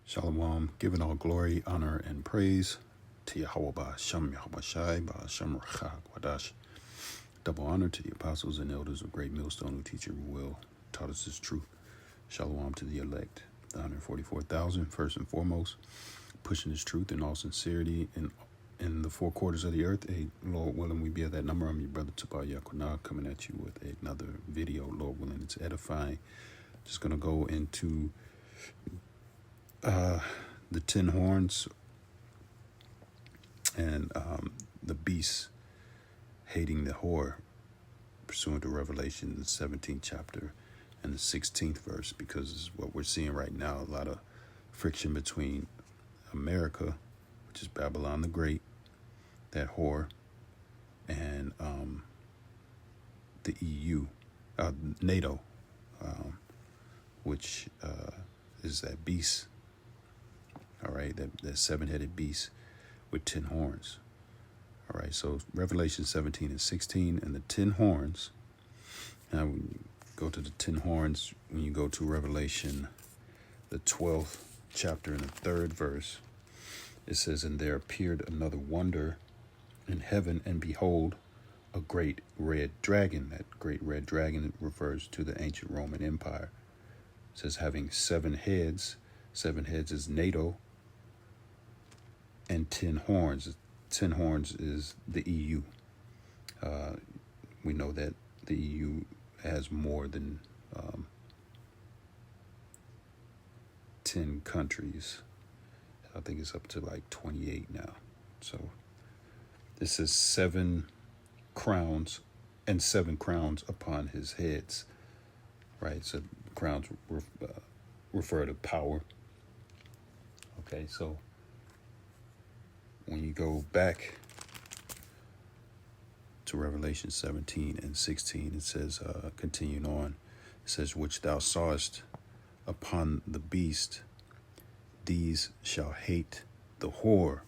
Shalom, giving all glory, honor, and praise to Yahweh Ba'Shem Yahweh Shai Ba'Shem Rachak Wadash. Double honor to the apostles and elders of Great Millstone who teach and will taught us this truth. Shalom to the elect, the 144,000, first and foremost, pushing this truth in all sincerity in the four quarters of the earth. Hey, Lord willing, we be at that number. I'm your brother Tabal Yakunah coming at you with another video. Lord willing, it's edifying. Just going to go into the 10 horns and the beast hating the whore, pursuant to Revelation, the 17th chapter and the 16th verse, because what we're seeing right now, a lot of friction between America, which is Babylon the Great, that whore, and the EU, NATO, which is that beast. All right, that seven-headed beast with 10 horns. All right, so Revelation 17 and 16 and the 10 horns. Now, when you go to the 10 horns, when you go to Revelation, the 12th chapter and the 3rd verse, it says, "And there appeared another wonder in heaven, and behold, a great red dragon." That great red dragon refers to the ancient Roman Empire. It says, having 7 heads. 7 heads is NATO. And 10 horns. 10 horns is the EU. We know that the EU has more than 10 countries. I think it's up to like 28 now. So this is 7 crowns and 7 crowns upon his heads. Right? So crowns refer to power. Okay, so when you go back to Revelation 17 and 16, it says, continuing on, it says, "Which thou sawest upon the beast, these shall hate the whore."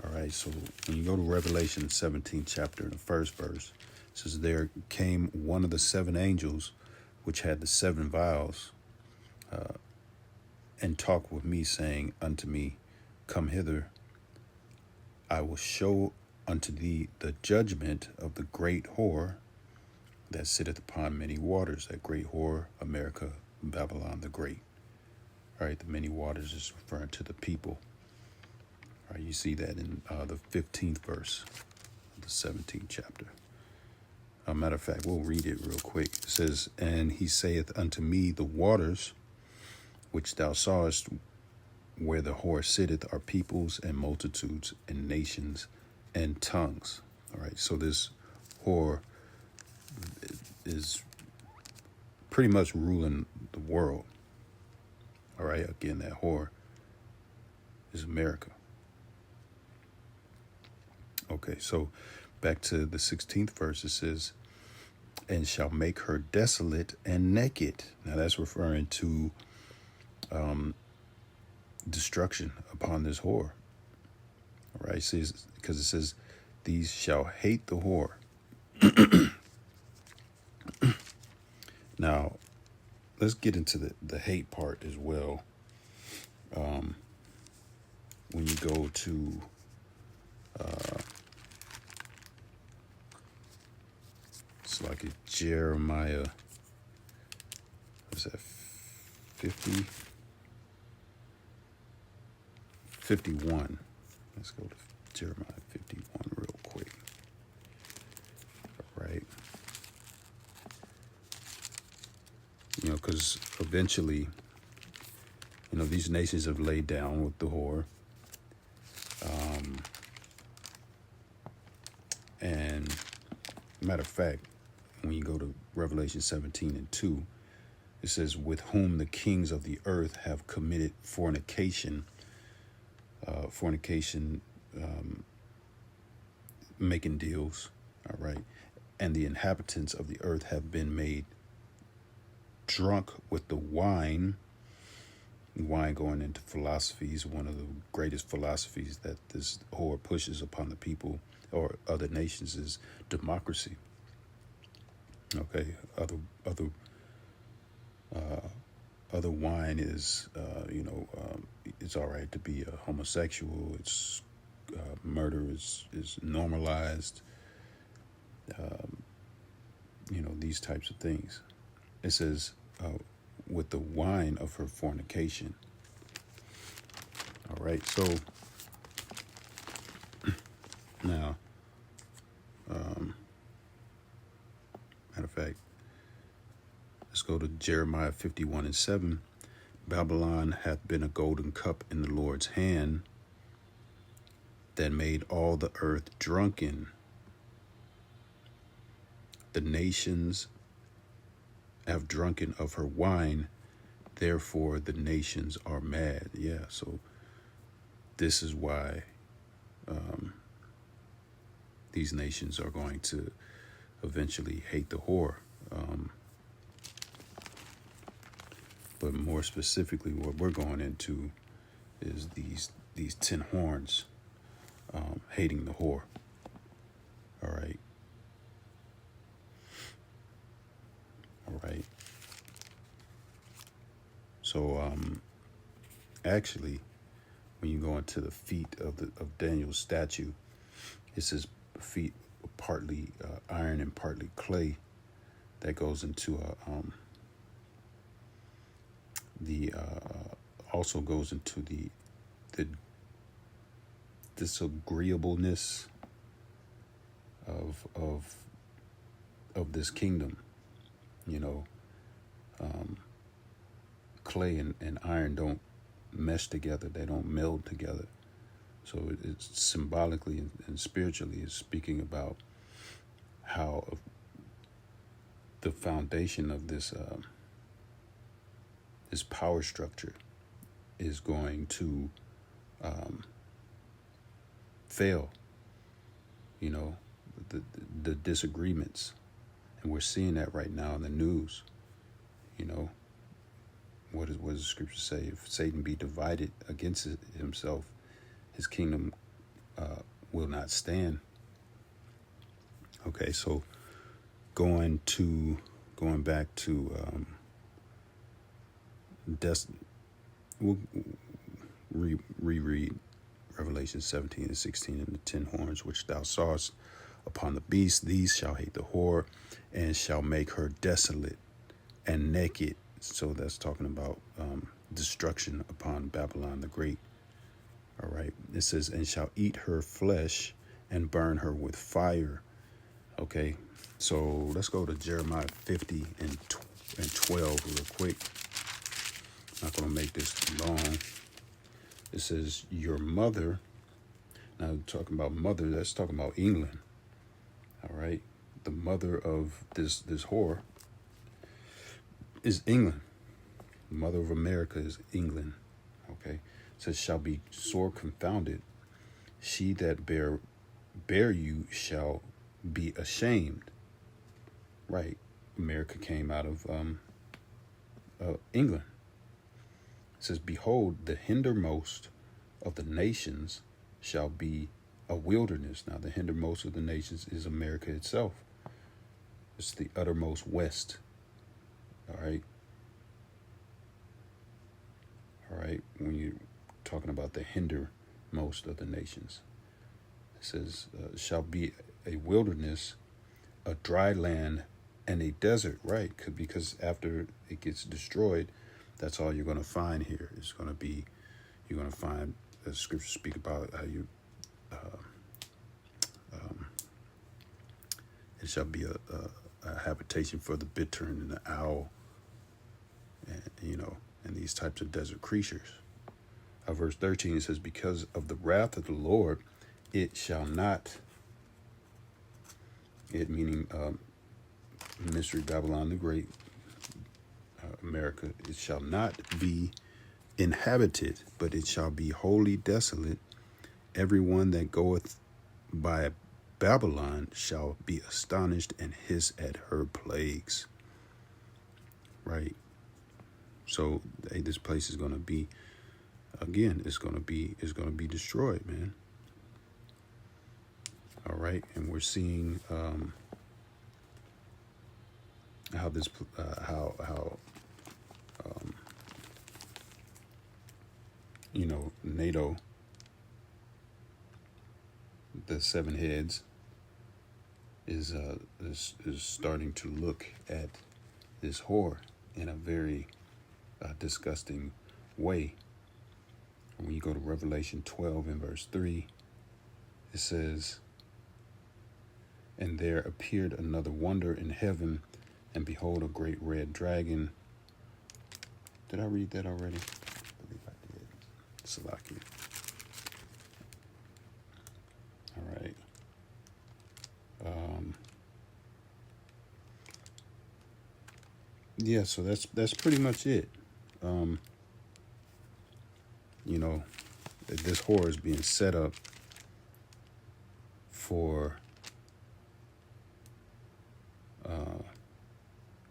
All right, so when you go to Revelation 17 chapter in the 1st verse, it says, "There came one of the 7 angels, which had the 7 vials, and talked with me, saying unto me, Come hither, I will show unto thee the judgment of the great whore that sitteth upon many waters." That great whore, America, Babylon the Great. All right, the many waters is referring to the people. All right, you see that in the 15th verse of the 17th chapter. Matter of fact, we'll read it real quick. It says, "And he saith unto me, The waters which thou sawest where the whore sitteth are peoples and multitudes and nations and tongues." All right, so this whore is pretty much ruling the world. All right, again, that whore is America. Okay, so back to the 16th verse, it says, "And shall make her desolate and naked." Now that's referring to destruction upon this whore. All right, because it says, "These shall hate the whore." Now, let's get into the hate part as well. When you go to it's like a Jeremiah, what's that, 51. Let's go to Jeremiah 51 real quick. All right. You know, because eventually, you know, these nations have laid down with the whore. And matter of fact, when you go to Revelation 17 and 2, it says, "With whom the kings of the earth have committed fornication." Making deals. All right. "And the inhabitants of the earth have been made drunk with the wine." Wine going into philosophies, one of the greatest philosophies that this whore pushes upon the people or other nations is democracy. Okay, other wine is, it's all right to be a homosexual. It's murder is normalized. These types of things. It says, with the wine of her fornication. All right. So now, matter of fact, let's go to Jeremiah 51:7. Babylon hath been a golden cup in the Lord's hand, that made all the earth drunken. The nations have drunken of her wine, therefore the nations are mad. Yeah, so this is why these nations are going to eventually hate the whore. But more specifically, what we're going into is these 10 horns hating the whore. All right. So actually, when you go into the feet of Daniel's statue, it says feet partly iron and partly clay. That goes into also goes into the disagreeableness of this kingdom. Clay and iron don't mesh together. They don't meld together. So it's symbolically and spiritually is speaking about how the foundation of this this power structure is going to fail. The disagreements, and we're seeing that right now in the news. What does the scripture say? If Satan be divided against himself, his kingdom will not stand. Okay, so going back to we'll reread Revelation 17:16, and the 10 horns which thou sawest upon the beast, these shall hate the whore, and shall make her desolate and naked. So that's talking about destruction upon Babylon the Great. All right. It says, and shall eat her flesh and burn her with fire. Okay. So let's go to Jeremiah 50 and 12 real quick. Not going to make this long. It says, your mother. Now talking about mother, that's talking about England. All right. The mother of this whore is England. The mother of America is England. Okay. It says, shall be sore confounded. She that bear you shall be ashamed. Right. America came out of England. It says, behold, the hindermost of the nations shall be a wilderness. Now, the hindermost of the nations is America itself. It's the uttermost west. All right. When you're talking about the hindermost of the nations, it says, shall be a wilderness, a dry land, and a desert. Right. Because after it gets destroyed, that's all you're going to find here. It's going to be, you're going to find, the scriptures speak about how you, it shall be a habitation for the bittern and the owl, and these types of desert creatures. Verse 13, it says, because of the wrath of the Lord, it shall not, it meaning mystery Babylon the Great, America, it shall not be inhabited, but it shall be wholly desolate. Everyone that goeth by Babylon shall be astonished and hiss at her plagues. Right. So this place is going to be, again, it's going to be destroyed, man. All right, and we're seeing how this NATO, the seven heads, is starting to look at this whore in a very disgusting way. When you go to Revelation 12 and verse 3, it says, "And there appeared another wonder in heaven, and behold, a great red dragon." Did I read that already? I believe I did. Salaki. All right. Yeah, so that's pretty much it. This whore is being set up for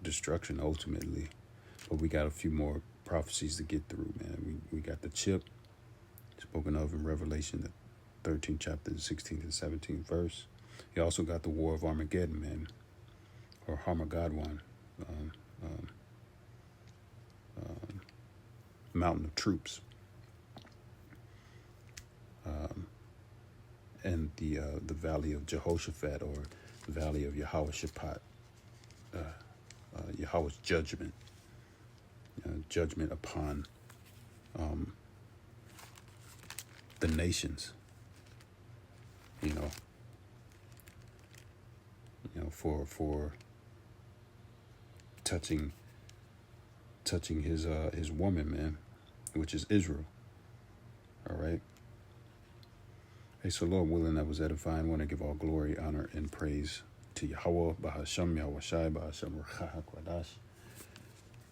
destruction ultimately. But we got a few more prophecies to get through, man. We got the chip spoken of in Revelation, the 13th chapter, the 16th and 17th verse. You also got the War of Armageddon, man, or Harmageddon, mountain of troops, and the valley of Jehoshaphat, or the valley of Yehoshaphat, Yahweh's judgment, judgment upon the nations, for touching his woman, man, which is Israel. All right. Hey, so Lord willing, that was edifying. I want to give all glory, honor, and praise to Yahweh, Bahasham Yahweh Shai, Bahasham Ruach HaKodesh.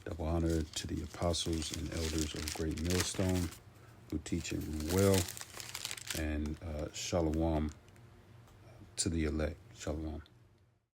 Double honor to the apostles and elders of Great Millstone who teach and rule well, and shalom to the elect. Shalom.